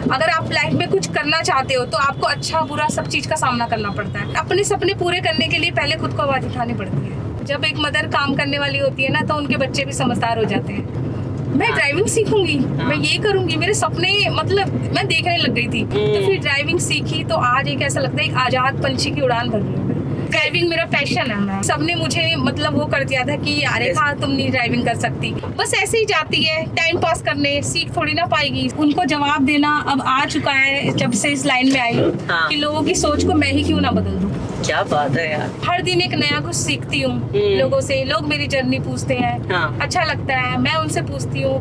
अगर आप लाइफ में कुछ करना चाहते हो तो आपको अच्छा बुरा सब चीज का सामना करना पड़ता है। अपने सपने पूरे करने के लिए पहले खुद को आवाज उठानी पड़ती है। जब एक मदर काम करने वाली होती है ना, तो उनके बच्चे भी समझदार हो जाते हैं। मैं ड्राइविंग सीखूंगी, मैं ये करूंगी, मेरे सपने मतलब मैं देखने लग गई थी। तो फिर ड्राइविंग सीखी तो आज एक ऐसा लगता है एक आजाद पंछी की उड़ान भर रही हूँ। ड्राइविंग मेरा पैशन है। मैं सबने मुझे मतलब वो कर दिया था कि अरे हाँ तुम नहीं ड्राइविंग कर सकती, बस ऐसे ही जाती है टाइम पास करने, सीख थोड़ी ना पाएगी। उनको जवाब देना अब आ चुका है जब से इस लाइन में आई हूँ कि लोगों की सोच को मैं ही क्यों ना बदल दूँ। क्या बात है यार। हर दिन एक नया कुछ सीखती हूँ लोगों से। लोग मेरी जर्नी पूछते हैं, अच्छा लगता है, मैं उनसे पूछती हूँ,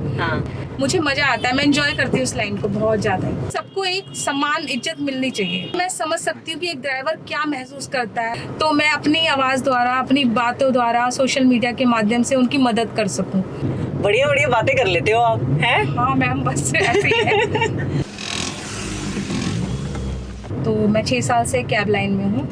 मुझे मजा आता है, मैं एंजॉय करती हूँ इस लाइन को बहुत ज्यादा। सबको एक सम्मान इज्जत मिलनी चाहिए। मैं समझ सकती हूँ कि एक ड्राइवर क्या महसूस करता है, तो मैं अपनी आवाज द्वारा, अपनी बातों द्वारा, सोशल मीडिया के माध्यम से उनकी मदद कर सकूँ। बढ़िया बढ़िया बातें कर लेते हो आप, हैं? हाँ मैम, बस ऐसे ही है। तो मैं 6 साल से कैब लाइन में हूँ।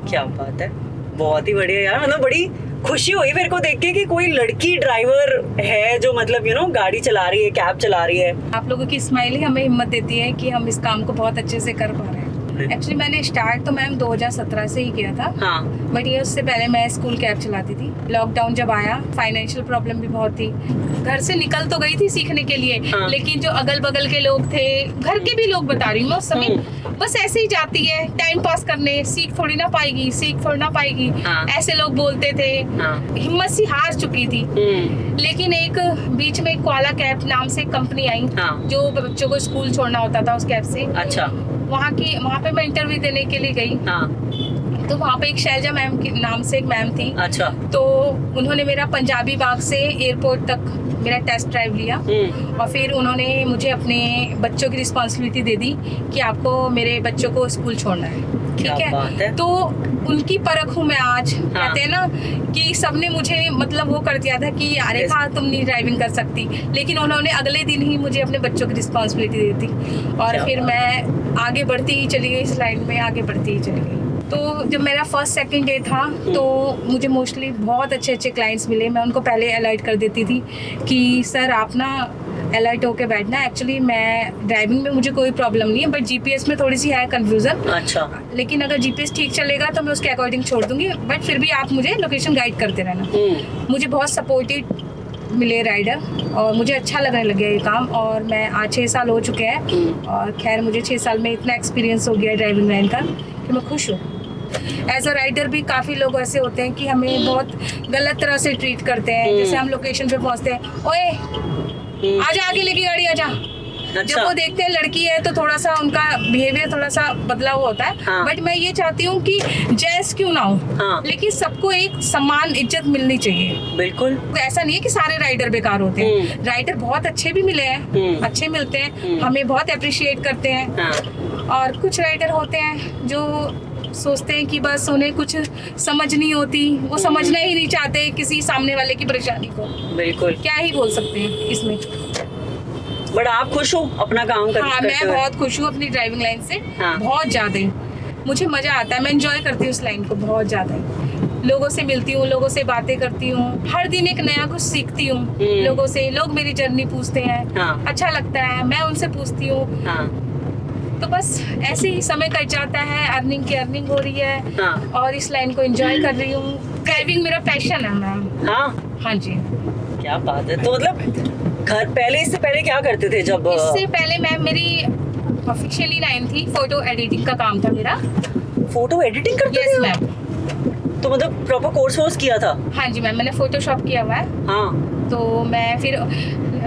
क्या बात है, बहुत ही बढ़िया यार। मतलब बड़ी खुशी हुई मेरे को देख के कि कोई लड़की ड्राइवर है जो मतलब गाड़ी चला रही है, कैब चला रही है। आप लोगों की स्माइल ही हमें हिम्मत देती है कि हम इस काम को बहुत अच्छे से कर पा रहे हैं। एक्चुअली मैंने स्टार्ट तो मैम 2017 से ही किया था। बट ये उससे पहले मैं स्कूल कैब चलाती थी। लॉकडाउन जब आया, फाइनेंशियल प्रॉब्लम भी बहुत थी। घर से निकल तो गई थी सीखने के लिए, लेकिन जो अगल बगल के लोग थे, घर के भी लोग बता रही हूँ मैं उस समय, बस ऐसे ही जाती है टाइम पास करने, सीख थोड़ी ना पाएगी, सीख थोड़ी ना पाएगी, ऐसे लोग बोलते थे। हिम्मत सी हार चुकी थी। लेकिन एक बीच में कोआला कैब नाम से एक कंपनी आई जो बच्चों को स्कूल छोड़ना होता था उस कैब से। अच्छा। वहाँ पे मैं इंटरव्यू देने के लिए गई। तो वहाँ पे एक शैलजा मैम के नाम से एक मैम थी। अच्छा। तो उन्होंने मेरा पंजाबी बाग से एयरपोर्ट तक मेरा टेस्ट ड्राइव लिया और फिर उन्होंने मुझे अपने बच्चों की रिस्पॉन्सिबिलिटी दे दी कि आपको मेरे बच्चों को स्कूल छोड़ना है। ठीक है, तो उनकी परख हूँ मैं आज। कहते हैं ना कि सबने मुझे मतलब वो कर दिया था कि अरे हाँ तुम नहीं ड्राइविंग कर सकती, लेकिन उन्होंने अगले दिन ही मुझे अपने बच्चों की रिस्पॉन्सिबिलिटी दी थी और फिर मैं आगे बढ़ती ही चली गई इस लाइन में, आगे बढ़ती ही चली गई। तो जब मेरा फर्स्ट सेकंड डे था तो मुझे मोस्टली बहुत अच्छे क्लाइंट्स मिले। मैं उनको पहले अलर्ट कर देती थी कि सर आप ना अलर्ट होके बैठना। एक्चुअली मैं ड्राइविंग में मुझे कोई प्रॉब्लम नहीं है, बट जीपीएस में थोड़ी सी है कंफ्यूजन। अच्छा। लेकिन अगर जीपीएस ठीक चलेगा तो मैं उसके अकॉर्डिंग छोड़ दूंगी, बट फिर भी आप मुझे लोकेशन गाइड करते रहना। मुझे बहुत सपोर्टिव मिले राइडर और मुझे अच्छा लगने लगे ये काम। और मैं आज 6 साल हो चुके हैं और खैर मुझे 6 साल में इतना एक्सपीरियंस हो गया ड्राइविंग लाइन का कि मैं खुश हूँ। एज अ राइडर भी काफ़ी लोग ऐसे होते हैं कि हमें बहुत गलत तरह से ट्रीट करते हैं। जैसे हम लोकेशन पे पहुँचते हैं, ओए आजा आगे लेके गाड़ी आजा। अच्छा। जब वो देखते हैं लड़की है तो थोड़ा सा उनका बिहेवियर थोड़ा सा बदला हुआ होता है। बट मैं ये चाहती हूँ कि जेंट्स क्यों ना हो, लेकिन सबको एक सम्मान इज्जत मिलनी चाहिए। बिल्कुल। ऐसा नहीं है कि सारे राइडर बेकार होते हैं। राइडर बहुत अच्छे भी मिले हैं, अच्छे मिलते हैं, हमें बहुत अप्रिशिएट करते हैं। और कुछ राइडर होते हैं जो सोचते हैं कि बस उन्हें कुछ समझ नहीं होती, वो समझना ही नहीं चाहते किसी सामने वाले की परेशानी को। बिल्कुल, क्या ही बोल सकते हैं इसमें। बट आप खुश हो अपना काम करते? हाँ, मैं बहुत खुश हूँ अपनी ड्राइविंग लाइन से। बहुत ज्यादा ही मुझे मजा आता है, मैं एंजॉय करती हूँ इस लाइन को बहुत ज्यादा ही। लोगों से मिलती हूँ, लोगों से बातें करती हूँ, हर दिन एक नया कुछ सीखती हूँ लोगों से। लोग मेरी जर्नी पूछते हैं, अच्छा लगता है, मैं उनसे पूछती हूँ। तो बस ऐसे ही समय कट जाता है, अर्निंग की अर्निंग हो रही है और इस लाइन को एंजॉय कर रही हूँ। ड्राइविंग मेरा पैशन है मैम। हाँ जी। क्या बात है। तो मतलब घर पहले, इससे पहले क्या करते थे? जब इससे पहले मैम मेरी ऑफिशियली लाइन थी, फोटो एडिटिंग का काम था मेरा। फोटो एडिटिंग करते थे? Yes ma'am. तो मतलब प्रॉपर कोर्स किया था? हाँ जी मैम, मैंने फोटोशॉप किया हुआ है। तो मैं फिर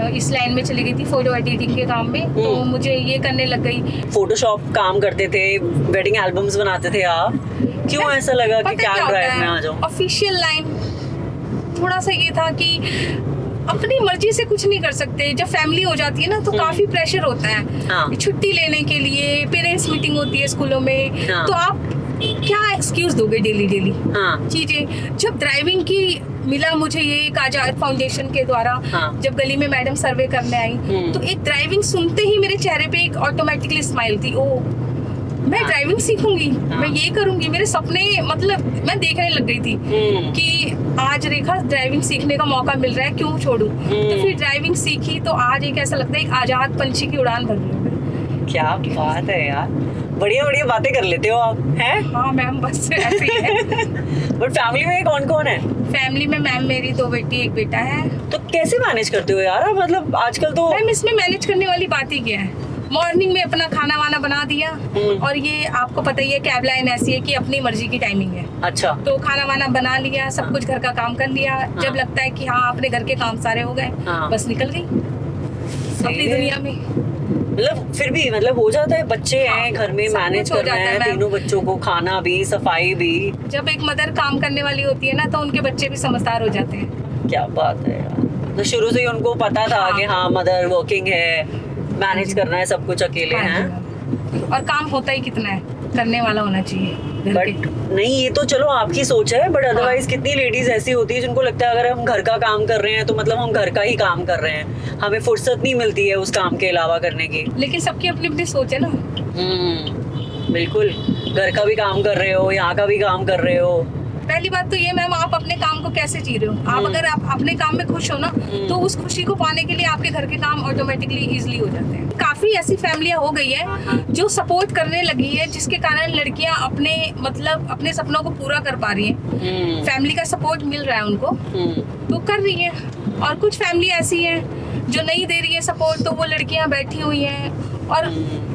इस लाइन में चली गई थी फोटो एडिटिंग के काम में। तो मुझे ये करने लग गई। फोटोशॉप काम करते थे, वेडिंग एल्बम्स बनाते थे आप, क्यों ऐसा लगा कि क्या ड्राइव में आ जाओ? ऑफिशियल लाइन थोड़ा सा ये था कि अपनी मर्जी से कुछ नहीं कर सकते। जब फैमिली हो जाती है ना तो काफी प्रेशर होता है। छुट्टी लेने के लिए पेरेंट्स मीटिंग होती है स्कूलों में, तो आप क्या एक्सक्यूज दोगे डेली चीजें। जब ड्राइविंग की मिला मुझे ये एक आजाद फाउंडेशन के द्वारा, जब गली में मैडम सर्वे करने आई तो एक ड्राइविंग सुनते ही मेरे चेहरे पे एक ऑटोमेटिकली स्माइल थी। ओ मैं ड्राइविंग सीखूंगी, मैं ये करूंगी, मेरे सपने मतलब मैं देखने लग गई थी कि आज रेखा ड्राइविंग सीखने का मौका मिल रहा है, क्यों छोड़ूं। तो फिर ड्राइविंग सीखी तो आज एक ऐसा लगता है एक आजाद पंछी की उड़ान भर रही हूँ। क्या बात है यार, बढ़िया बढ़िया बातें कर लेते हो आप, हैं? हाँ मैम, बस ऐसे ही है। बट फैमिली में कौन कौन है? फैमिली में मैम मेरी 2 बेटी 1 बेटा है। तो कैसे मैनेज करते हो यार, मतलब आजकल तो मैम इसमें मैनेज करने वाली बात ही क्या है, मॉर्निंग में अपना खाना वाना बना दिया, और ये आपको पता ही है कैब लाइन ऐसी है कि अपनी मर्जी की टाइमिंग है। अच्छा, तो खाना वाना बना लिया, सब कुछ घर का काम कर लिया, जब लगता है कि हाँ अपने घर के काम सारे हो गए, बस निकल गई अपनी दुनिया में। मतलब फिर भी मतलब हो जाता है, बच्चे हैं घर में, मैनेज करना है तीनों बच्चों को, खाना भी सफाई भी। जब एक मदर काम करने वाली होती है ना, तो उनके बच्चे भी समझदार हो जाते हैं। क्या बात है यार, तो शुरू से ही उनको पता था कि हाँ मदर वर्किंग है, मैनेज करना है सब कुछ अकेले हैं। और काम होता ही कितना है, करने वाला होना चाहिए घर बट के। नहीं, ये तो चलो आपकी सोच है, बट अदरवाइज कितनी लेडीज ऐसी होती है जिनको लगता है अगर हम घर का काम कर रहे हैं तो मतलब हम घर का ही काम कर रहे हैं, हमें फुर्सत नहीं मिलती है उस काम के अलावा करने की। लेकिन सबकी अपनी अपनी सोच है ना। बिल्कुल, घर का भी काम कर रहे हो, यहाँ का भी काम कर रहे हो। पहली बात तो ये मैम, आप अपने काम को कैसे जी रहे हो। आप अगर आप अपने काम में खुश हो ना, तो उस खुशी को पाने के लिए आपके घर के काम ऑटोमेटिकली इजीली हो जाते हैं। काफी ऐसी फैमिलियां हो गई है जो सपोर्ट करने लगी है, जिसके कारण लड़कियां अपने मतलब अपने सपनों को पूरा कर पा रही हैं। फैमिली का सपोर्ट मिल रहा है उनको, तो कर रही है। और कुछ फैमिली ऐसी है जो नहीं दे रही है सपोर्ट, तो वो लड़कियां बैठी हुई हैं, और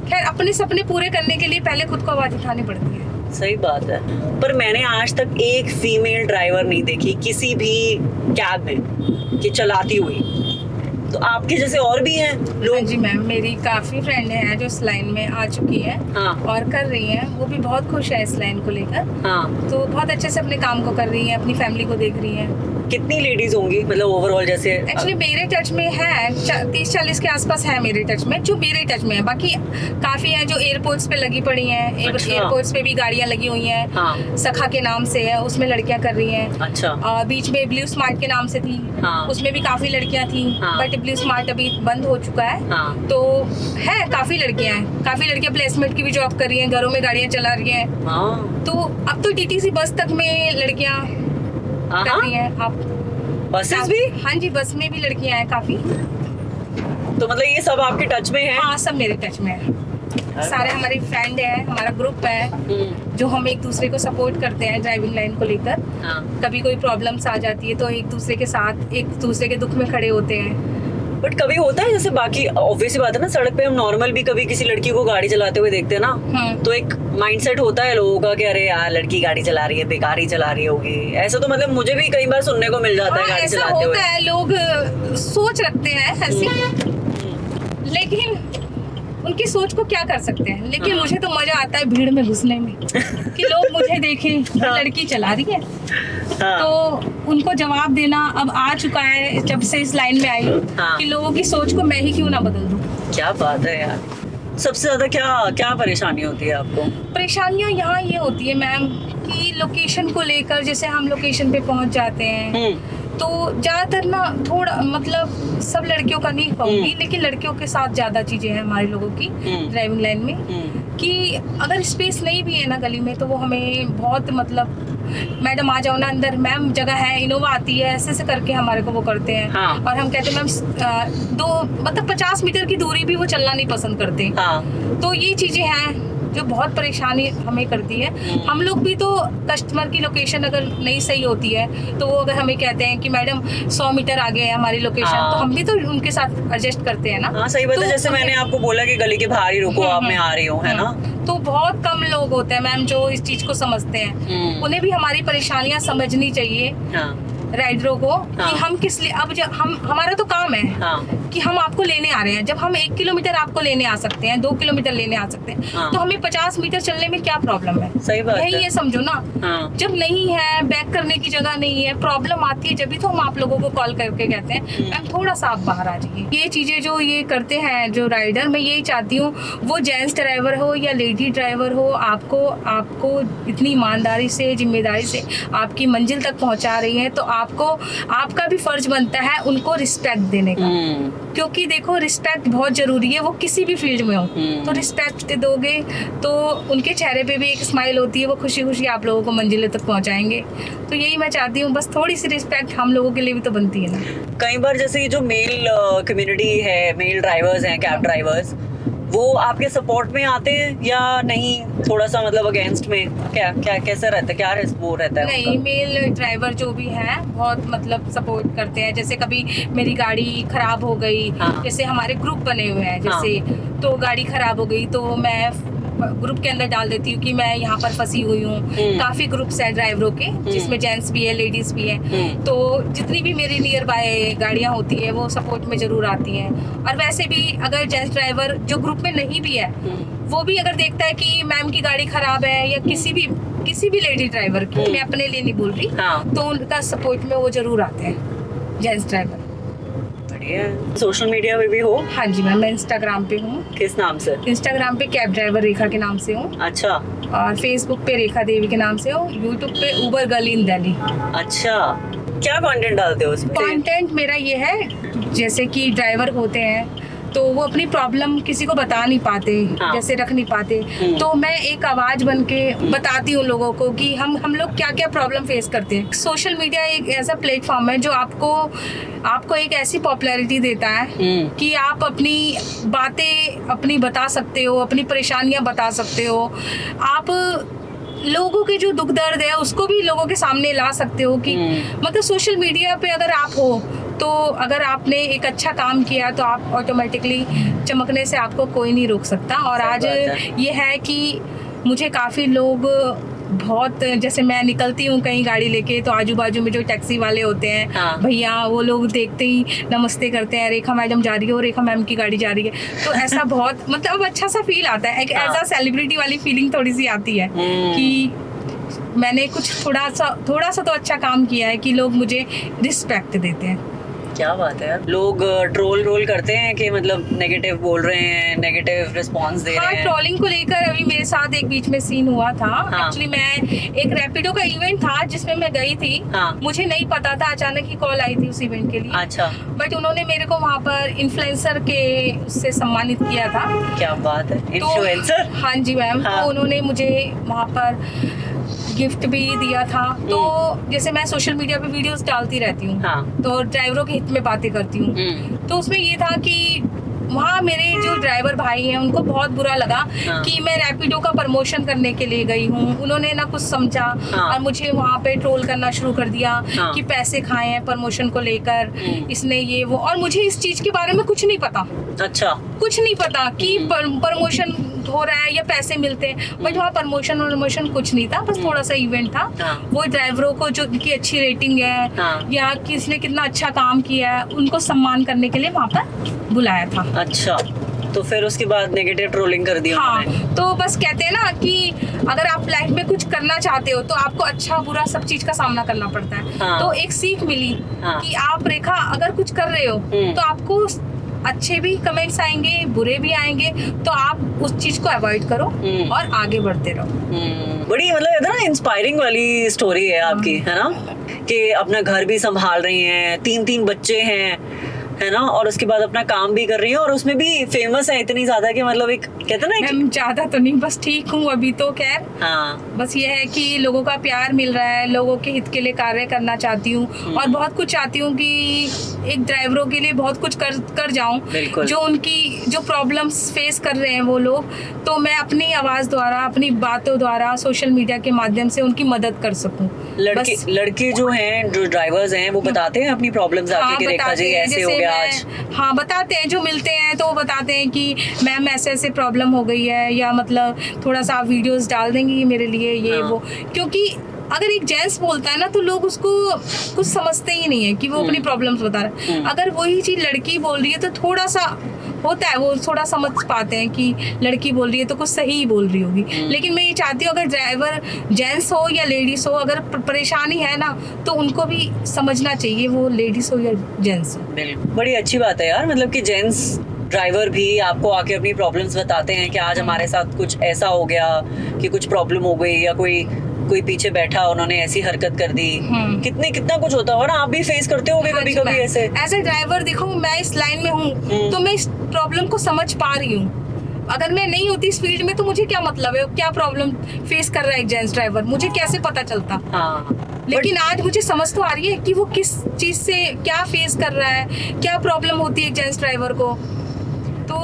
खैर अपने सपने पूरे करने के लिए पहले खुद को आवाज उठानी पड़ती है। सही बात है, पर मैंने आज तक एक फीमेल ड्राइवर नहीं देखी किसी भी कैब में कि चलाती हुई। तो आपके जैसे और भी हैं लोग? हाँ जी मैम, मेरी काफी फ्रेंड हैं जो इस लाइन में आ चुकी हैं। हाँ। और कर रही हैं, वो भी बहुत खुश है इस लाइन को लेकर। हाँ। तो बहुत अच्छे से अपने काम को कर रही हैं, अपनी फैमिली को देख रही हैं। कितनी लेडीज होंगी मतलब ओवरऑल? जैसे एक्चुअली मेरे टच में है 30-40 के आसपास है मेरे टच में, जो मेरे टच में है। बाकी काफी हैं जो एयरपोर्ट्स पे लगी पड़ी हैं। अच्छा। एयरपोर्ट्स पे भी गाड़ियां लगी हुई हैं। हाँ। सखा के नाम से है, उसमें लड़कियां कर रही हैं। अच्छा। बीच में ब्लू स्मार्ट के नाम से थी। हाँ। उसमें भी काफी लड़कियां थी। हाँ। बट ब्लू स्मार्ट अभी बंद हो चुका है। हाँ। तो है, काफी लड़कियां हैं, काफी लड़कियां प्लेसमेंट की भी जॉब कर रही हैं, घरों में गाड़ियां चला रही हैं। हाँ। तो अब तो टीटीसी बस तक में लड़कियां कर रही हैं। आप बसेस भी? हाँ जी, बस में भी लड़कियां हैं काफी। तो मतलब ये सब आपके टच में है? हाँ, सब मेरे टच में है। सारे हमारी फ्रेंड है, हमारा ग्रुप है, जो हम एक दूसरे को सपोर्ट करते हैं ड्राइविंग लाइन को लेकर। हाँ। कभी कोई प्रॉब्लम्स आ जाती है तो एक दूसरे के साथ, एक दूसरे के दुख में खड़े होते हैं। बट कभी होता है जैसे, बाकी ऑब्वियस बात है ना, सड़क पे हम नॉर्मल भी कभी किसी लड़की को गाड़ी चलाते हुए देखते हैं ना, तो एक माइंडसेट होता है लोगों का कि अरे यार लड़की गाड़ी चला रही है, बेकार ही चला रही होगी। ऐसा तो मतलब मुझे भी कई बार सुनने को मिल जाता है गाड़ी चलाते हुए। ऐसा होता है, लोग सोच रखते हैं ऐसी, लेकिन उनकी सोच को क्या कर सकते हैं। लेकिन मुझे तो मजा आता है भीड़ में घुसने में कि लोग मुझे देखें लड़की चला रही है। हाँ। तो उनको जवाब देना अब आ चुका है जब से इस लाइन में आई। हाँ। कि लोगों की सोच को मैं ही क्यों ना बदल दूं। क्या बात है यार। सबसे ज्यादा क्या क्या परेशानी होती है आपको? परेशानियां यहाँ ये होती है मैम कि लोकेशन को लेकर, जैसे हम लोकेशन पे पहुंच जाते हैं तो ज्यादातर ना थोड़ा मतलब सब लड़कियों का नहीं कहूंगी, लेकिन लड़कियों के साथ ज्यादा चीजें हैं हमारे लोगों की ड्राइविंग लाइन में, कि अगर स्पेस नहीं भी है ना गली में, तो वो हमें बहुत मतलब मैडम आ जाओ ना अंदर, मैम जगह है, इनोवा आती है, ऐसे ऐसे करके हमारे को वो करते हैं। हाँ। और हम कहते हैं मैम 50 मीटर की दूरी भी वो चलना नहीं पसंद करते। हाँ। तो ये चीजें हैं जो बहुत परेशानी हमें करती है। हम लोग भी तो कस्टमर की लोकेशन अगर नहीं सही होती है तो वो अगर हमें कहते हैं कि मैडम 100 मीटर आगे है हमारी लोकेशन, हाँ। तो हम भी तो उनके साथ एडजस्ट करते हैं ना। हाँ सही बात है। जैसे मैंने आपको बोला कि गली के बाहर ही रुको, आप मैं आ रही हूँ, है ना। तो बहुत कम लोग होते हैं मैम जो इस चीज को समझते हैं। उन्हें भी हमारी परेशानियां समझनी चाहिए। हाँ। राइडरों को हाँ। कि हम किस लिए, अब जब हमारा तो काम है हाँ। कि हम आपको लेने आ रहे हैं। जब हम 1 किलोमीटर आपको लेने आ सकते हैं, 2 किलोमीटर लेने आ सकते हैं, हाँ। तो हमें 50 मीटर चलने में क्या प्रॉब्लम है। सही बात है। यही ये समझो ना। हाँ। जब नहीं है, बैक करने की जगह नहीं है, प्रॉब्लम आती है, जब भी तो हम आप लोगों को कॉल करके कहते हैं मैम थोड़ा सा आप बाहर आ जाइए। ये चीजें जो ये करते हैं जो राइडर, मैं यही चाहती हूँ वो जेंट्स ड्राइवर हो या लेडी ड्राइवर हो, आपको इतनी ईमानदारी से, जिम्मेदारी से आपकी मंजिल तक पहुंचा रही है, तो आपका भी फर्ज बनता है उनको रिस्पेक्ट देने का। क्योंकि देखो रिस्पेक्ट बहुत जरूरी है, वो किसी भी फील्ड में हो। तो रिस्पेक्ट दोगे तो उनके चेहरे पे भी एक स्माइल होती है, वो खुशी खुशी आप लोगों को मंजिल तक पहुंचाएंगे। तो यही मैं चाहती हूँ, बस थोड़ी सी रिस्पेक्ट हम लोगों के लिए भी तो बनती है ना। कई बार जैसे ये जो मेल कम्युनिटी है, मेल ड्राइवर्स हैं, कैब ड्राइवर्स, वो आपके सपोर्ट में आते हैं या नहीं, थोड़ा सा मतलब अगेंस्ट में, क्या क्या कैसा रहता है, क्या वो रहता है नहीं, मेल ड्राइवर जो भी है बहुत मतलब सपोर्ट करते हैं। जैसे कभी मेरी गाड़ी खराब हो गई, हाँ। जैसे हमारे ग्रुप बने हुए हैं जैसे, तो गाड़ी खराब हो गई तो मैं ग्रुप के अंदर डाल देती हूँ कि मैं यहाँ पर फंसी हुई हूँ। काफी ग्रुप्स है ड्राइवरों के, जिसमें जेंट्स भी है, लेडीज भी है। तो जितनी भी मेरी नियर बाय गाड़ियाँ होती है वो सपोर्ट में जरूर आती हैं। और वैसे भी अगर जेंट्स ड्राइवर जो ग्रुप में नहीं भी है, वो भी अगर देखता है कि मैम की गाड़ी खराब है या किसी भी लेडी ड्राइवर की, मैं अपने लिए नहीं बोल रही, तो उनका सपोर्ट में वो जरूर आते हैं जेंट्स ड्राइवर। सोशल मीडिया पे भी हो? हाँ जी मैम, मैं इंस्टाग्राम पे हूँ। किस नाम से? इंस्टाग्राम पे कैब ड्राइवर रेखा के नाम से हूँ। अच्छा। और फेसबुक पे रेखा देवी के नाम से हूँ। यूट्यूब पे उबर गर्ल इन दिल्ली। अच्छा, क्या कंटेंट डालते हो उसमें? कंटेंट मेरा ये है, जैसे कि ड्राइवर होते हैं तो वो अपनी प्रॉब्लम किसी को बता नहीं पाते, जैसे रख नहीं पाते, तो मैं एक आवाज बन के बताती हूँ लोगों को कि हम लोग क्या क्या प्रॉब्लम फेस करते हैं। सोशल मीडिया एक ऐसा प्लेटफॉर्म है जो आपको एक ऐसी पॉपुलैरिटी देता है कि आप अपनी बातें अपनी बता सकते हो, अपनी परेशानियां बता सकते हो, आप लोगों के जो दुख दर्द है उसको भी लोगों के सामने ला सकते हो। कि मतलब सोशल मीडिया पे अगर आप हो तो अगर आपने एक अच्छा काम किया तो आप ऑटोमेटिकली चमकने से आपको कोई नहीं रोक सकता। और आज ये है कि मुझे काफ़ी लोग बहुत, जैसे मैं निकलती हूँ कहीं गाड़ी लेके तो आजू बाजू में जो टैक्सी वाले होते हैं, भैया, वो लोग देखते ही नमस्ते करते हैं, रेखा मैडम जा रही है, और रेखा मैम की गाड़ी जा रही है। तो ऐसा बहुत मतलब अच्छा सा फील आता है, एक एज अ सेलिब्रिटी वाली फीलिंग थोड़ी सी आती है कि मैंने कुछ थोड़ा सा तो अच्छा काम किया है, कि लोग मुझे रिस्पेक्ट देते हैं। क्या बात है यार। लोग ट्रोल करते हैं कि मतलब नेगेटिव बोल रहे हैं, नेगेटिव रिस्पांस दे रहे हैं। ट्रोलिंग को लेकर अभी मेरे साथ एक बीच में सीन हुआ था। एक्चुअली मैं एक रैपिडो का इवेंट था जिसमें मैं गई थी। मुझे नहीं पता था, अचानक ही कॉल आई थी उस इवेंट के लिए। अच्छा। बट उन्होंने मेरे को वहाँ पर इन्फ्लुएंसर के उससे सम्मानित किया था। क्या बात है, इन्फ्लुएंसर? हाँ जी मैम। तो उन्होंने मुझे वहाँ पर गिफ्ट भी दिया था। तो जैसे मैं सोशल मीडिया पे वीडियोस डालती रहती हूँ, तो ड्राइवरों के हित में बातें करती हूँ। तो उसमें ये था कि वहाँ मेरे जो ड्राइवर भाई हैं उनको बहुत बुरा लगा कि मैं रैपिडो का प्रमोशन करने के लिए गई हूँ। उन्होंने ना कुछ समझा और मुझे वहाँ पे ट्रोल करना शुरू कर दिया कि पैसे खाए हैं प्रमोशन को लेकर, इसने ये वो, और मुझे इस चीज के बारे में कुछ नहीं पता। अच्छा। कुछ नहीं पता कि प्रमोशन हो रहा है या पैसे मिलते हैं। बट वहाँ प्रमोशन कुछ नहीं था, बस थोड़ा सा इवेंट था। वो ड्राइवरों को जो उनकी अच्छी रेटिंग है या किसने कितना अच्छा काम किया है उनको सम्मान करने के लिए वहाँ पर बुलाया था। अच्छा, तो फिर उसके बाद नेगेटिव ट्रोलिंग कर दिया। हाँ, तो बस कहते हैं ना कि अगर आप लाइफ में कुछ करना चाहते हो तो आपको अच्छा बुरा सब चीज का सामना करना पड़ता है। तो एक सीख मिली कि आप रेखा अगर कुछ कर रहे हो तो आपको अच्छे भी कमेंट्स आएंगे, बुरे भी आएंगे, तो आप उस चीज को अवॉइड करो और आगे बढ़ते रहो। बड़ी मतलब ना इंस्पायरिंग वाली स्टोरी है आपकी, है ना, कि अपना घर भी संभाल रही हैं, 3 बच्चे हैं, है ना, और उसके बाद अपना काम भी कर रही है, और उसमें भी फेमस है इतनी ज्यादा कि मतलब एक कहते ना मैं ज्यादा तो नहीं, बस ठीक हूँ अभी तो। खैर बस ये है कि लोगों का प्यार मिल रहा है, लोगों के हित के लिए कार्य करना चाहती हूँ और बहुत कुछ चाहती हूँ कि एक ड्राइवरों के लिए बहुत कुछ कर जाऊँ, जो उनकी जो प्रॉब्लम्स फेस कर रहे हैं वो लोग, तो मैं अपनी आवाज द्वारा, अपनी बातों द्वारा, सोशल मीडिया के माध्यम से उनकी मदद कर सकूँ। लड़के जो हैं, जो ड्राइवर्स हैं, वो बताते हैं अपनी प्रॉब्लम्स आके कि रेखा जी ऐसे हो गया आज। हाँ, बताते हैं, जो मिलते हैं तो वो बताते हैं कि मैम ऐसे प्रॉब्लम हो गई है, या मतलब थोड़ा सा आप वीडियोस डाल देंगी मेरे लिए, ये वो। क्योंकि अगर एक जेंट्स बोलता है ना तो लोग उसको कुछ समझते ही नहीं है कि वो अपनी प्रॉब्लम्स बता रहा है। अगर वही चीज लड़की बोल रही है तो थोड़ा सा होता है, वो थोड़ा समझ पाते हैं कि लड़की बोल रही है तो कुछ सही ही बोल रही होगी। लेकिन मैं ये चाहती हूँ अगर ड्राइवर जेंट्स हो या लेडीज हो, अगर परेशानी है ना तो उनको भी समझना चाहिए, वो लेडीज हो या जेंट्स हो। बड़ी अच्छी बात है यार, मतलब कि जेंट्स ड्राइवर भी आपको आके अपनी प्रॉब्लम्स बताते हैं कि आज हमारे साथ कुछ ऐसा हो गया कि कुछ प्रॉब्लम हो गई, या कोई पीछे बैठा उन्होंने ऐसी हरकत कर दी। कितना कुछ होता होगा ना, आप भी फेस करते होगे कभी कभी ऐसे। एज ए ड्राइवर देखो, मैं इस लाइन में हूँ तो मैं इस प्रॉब्लम को समझ पा रही हूँ। अगर मैं नहीं होती इस फील्ड में तो मुझे क्या मतलब है, क्या प्रॉब्लम फेस कर रहा है एक जेंट्स ड्राइवर, मुझे कैसे पता चलता। लेकिन आज मुझे समझ तो आ रही है कि वो किस चीज से क्या फेस कर रहा है, क्या प्रॉब्लम होती है एक जेंट्स ड्राइवर को। तो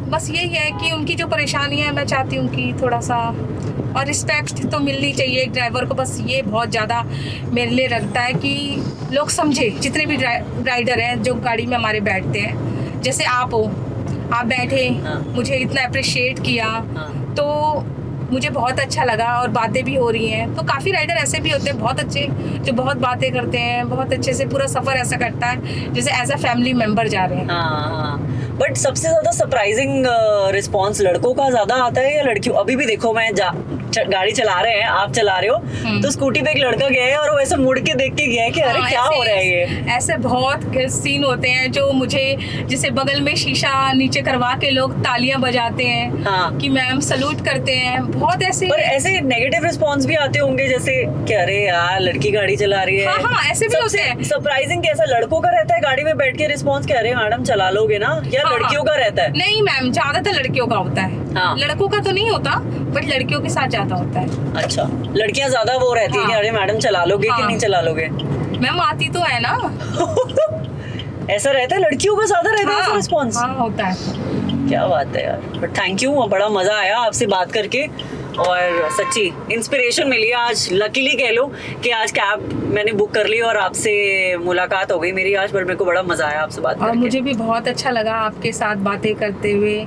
बस यही है कि उनकी जो परेशानी है मैं चाहती हूँ कि थोड़ा सा और रिस्पेक्ट तो मिलनी चाहिए एक ड्राइवर को। बस ये बहुत ज़्यादा मेरे लिए लगता है कि लोग समझे, जितने भी राइडर हैं जो गाड़ी में हमारे बैठते हैं, जैसे आप हो, आप बैठे, हाँ। मुझे इतना अप्रिशिएट किया, हाँ। तो मुझे बहुत अच्छा लगा और बातें भी हो रही हैं। तो काफ़ी राइडर ऐसे भी होते हैं बहुत अच्छे, जो बहुत बातें करते हैं, बहुत अच्छे से पूरा सफ़र ऐसा करता है जैसे एज अ फैमिली मेम्बर जा रहे हैं। हाँ, बट सबसे ज्यादा सरप्राइजिंग रिस्पॉन्स लड़कों का ज्यादा आता है या लड़कियों? अभी भी देखो, मैं गाड़ी चला रहे हैं, आप चला रहे हो, तो स्कूटी पे एक लड़का गया है और वो ऐसे मुड़ के देख के गया है कि अरे क्या हो रहा है ये। ऐसे बहुत सीन होते हैं जो मुझे, जैसे बगल में शीशा नीचे करवा के लोग तालियां बजाते हैं, हाँ। कि मैम सलूट करते हैं, बहुत ऐसे। पर ऐसे नेगेटिव रिस्पॉन्स भी आते होंगे, जैसे कि अरे यार लड़की गाड़ी चला रही है। हाँ, ऐसे भी होते हैं। सरप्राइजिंग कैसा लड़कों का रहता है गाड़ी में बैठ के रिस्पॉन्स, कह रहे मैडम चला लोगे ना, या लड़कियों का रहता है? नहीं मैम, ज्यादातर लड़कियों का होता है। हाँ। लड़कों का तो नहीं होता, बट लड़कियों के साथ ज्यादा होता है। अच्छा, लड़कियां ज्यादा वो रहती है कि अरे मैडम चला लोगे कि नहीं चला लोगे? मैम आती तो है ना। ऐसा रहता है, लड़कियों का ज्यादा रहता है ऐसा रिस्पॉन्स? हाँ, होता है। क्या बात है यार, बट थैंक यू, बड़ा मजा आया आपसे बात करके और सच्ची इंस्पिरेशन मिली आज। लकीली कह लो कि आज कैब मैंने बुक कर ली और आपसे मुलाकात हो गई मेरी आज, पर मेरे को बड़ा मजा आया आपसे बात करके। और मुझे भी बहुत अच्छा लगा आपके साथ बातें करते हुए,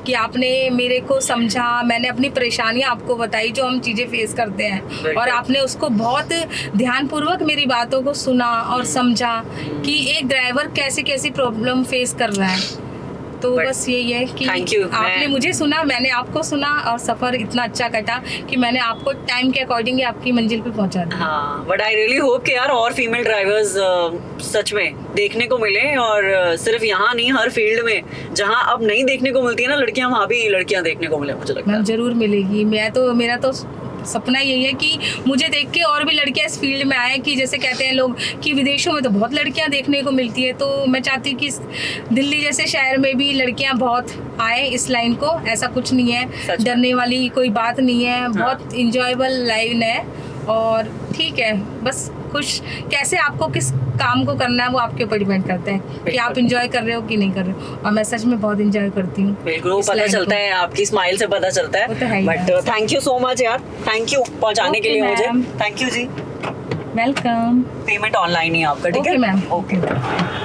कि आपने मेरे को समझा, मैंने अपनी परेशानियां आपको बताई जो हम चीज़ें फेस करते हैं, और आपने उसको बहुत ध्यानपूर्वक मेरी बातों को सुना और समझा कि एक ड्राइवर कैसी कैसी प्रॉब्लम फेस कर रहा है। तो बस यही है कि आपने मुझे सुना, मैंने आपको सुना, और सफ़र इतना अच्छा कटा कि मैंने आपको टाइम के अकॉर्डिंग आपकी मंजिल पे पहुंचा दिया। हाँ, बट आई रियली होप कि यार और फीमेल ड्राइवर्स सच में देखने को मिले, और सिर्फ यहाँ नहीं, हर फील्ड में जहाँ अब नहीं देखने को मिलती है ना लड़कियाँ, वहाँ भी लड़कियाँ देखने को मिले, मुझे लगता है। जरूर मिलेगी। मेरा तो सपना यही है कि मुझे देख के और भी लड़कियां इस फील्ड में आए, कि जैसे कहते हैं लोग कि विदेशों में तो बहुत लड़कियां देखने को मिलती है, तो मैं चाहती हूँ कि दिल्ली जैसे शहर में भी लड़कियां बहुत आए इस लाइन को। ऐसा कुछ नहीं है, डरने वाली कोई बात नहीं है, बहुत इंजॉयबल लाइन है। और ठीक है, बस खुश कैसे आपको किस काम को करना है वो आपके ऊपर डिपेंड करता है कि आप इंजॉय कर रहे हो कि नहीं कर रहे हो। और मैं सच में बहुत इंजॉय करती हूँ। बिल्कुल, वो पता चलता है, आपकी स्माइल से पता चलता है। But thank you so much यार, थैंक यू पहुंचाने के लिए मुझे। थैंक यू जी, वेलकम। पेमेंट ऑनलाइन ही आपका, ठीक है मैम? ओके।